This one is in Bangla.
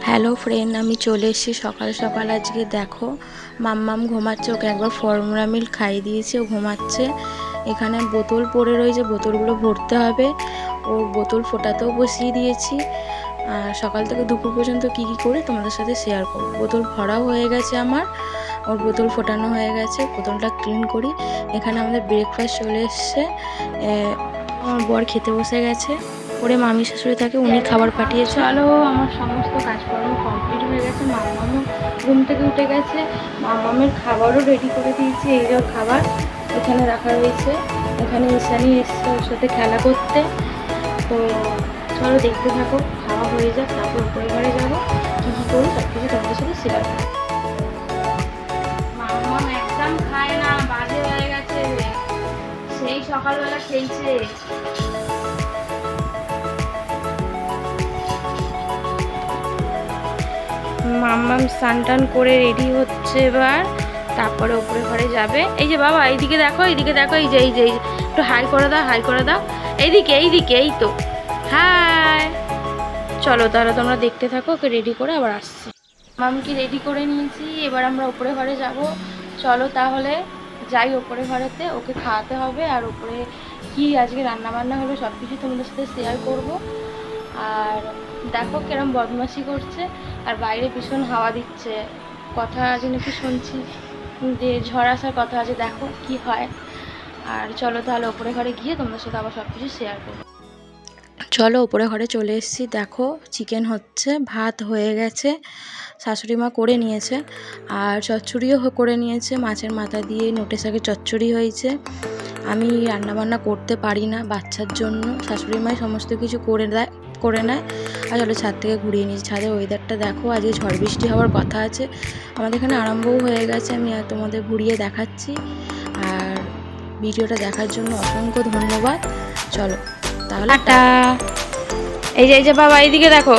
হ্যালো ফ্রেন্ড, আমি চলে এসেছি সকাল সকাল। আজকে দেখো মাম্মাম ঘুমাচ্ছে, ওকে একবার ফর্মুলা মিল্ক খাইয়ে দিয়েছি, ও ঘুমাচ্ছে। এখানে বোতল পড়ে রয়েছে, বোতলগুলো ভরতে হবে। ওর বোতল ফোটাতেও বসিয়ে দিয়েছি। আর সকাল থেকে দুপুর পর্যন্ত কী কী করে তোমাদের সাথে শেয়ার করব। বোতল ভরাও হয়ে গেছে আমার, ওর বোতল ফোটানো হয়ে গেছে। বোতলটা ক্লিন করি। এখানে আমাদের ব্রেকফাস্ট চলে এসছে। আমার বর খেতে বসে গেছে। ওরে মামি শাশুড়ি থাকে, উনি খাবার পাঠিয়েছে। চলো, আমার সমস্ত কাজকর্ম কমপ্লিট হয়ে গেছে। মামামও ঘুম থেকে উঠে গেছে। মামামের খাবারও রেডি করে দিয়েছি। এই যে খাবার এখানে রাখা রয়েছে। এখানে ঈশানি এসছে ওর সাথে খেলা করতে। তো চলো দেখতে থাকো, খাওয়া হয়ে যাক, তারপর উপরে ঘরে যাবো। কী কী করি সব কিছু তোমাদের সাথে শেয়ার করবো। মামাম একদম খায় না, বাজে হয়ে গেছে। সেই সকালবেলা খেয়েছে। মাম্মাম স্নান টান করে রেডি হচ্ছে এবার, তারপরে উপরে ঘরে যাবে। এই যে বাবা, এইদিকে দেখো, এইদিকে দেখো, এই যে এই যে একটু হাই করে দাও, হাই করে দাও। এইদিকে এইদিকে, এই তো হাই। চলো তাহলে তোমরা দেখতে থাকো, ওকে রেডি করে আবার আসছি। মামকে রেডি করে নিয়েছি, এবার আমরা উপরে ঘরে যাব। চলো তাহলে যাই উপরে ঘরেতে, ওকে খাওয়াতে হবে। আর উপরে কি আজকে রান্না বান্না হলো সব কিছু তোমাদের সাথে শেয়ার করব। আর দেখো কিরম বদমাশি করছে, আর বাইরে ভীষণ হাওয়া দিচ্ছে। কথা আজ নাকি শুনছি যে ঝড় আসার কথা আছে, দেখো কি হয়। আর চলো তাহলে উপরে ঘরে গিয়ে তোমাদের সাথে আবার সব কিছু শেয়ার করবো। চলো উপরে ঘরে চলে এসেছি। দেখো চিকেন হচ্ছে, ভাত হয়ে গেছে, শাশুড়ি মা করে নিয়েছে। আর চচ্চড়িও করে নিয়েছে, মাছের মাথা দিয়ে নোটে শাকের চচ্চড়ি হয়েছে। আমি রান্নাবান্না করতে পারি না বাচ্চার জন্য, শাশুড়ি মাই সমস্ত কিছু করে নেয়। আর চলো ছাদ থেকে ঘুরিয়ে নিয়েছি। ছাদের ওয়েদারটা দেখো, আজকে ঝড় বৃষ্টি হওয়ার কথা আছে। আমাদের এখানে আরম্ভও হয়ে গেছে, আমি আর তোমাদের ঘুরিয়ে দেখাচ্ছি। আর ভিডিওটা দেখার জন্য অসংখ্য ধন্যবাদ। চলো তাহলে টাটা। এই যে বাবা, এইদিকে দেখো।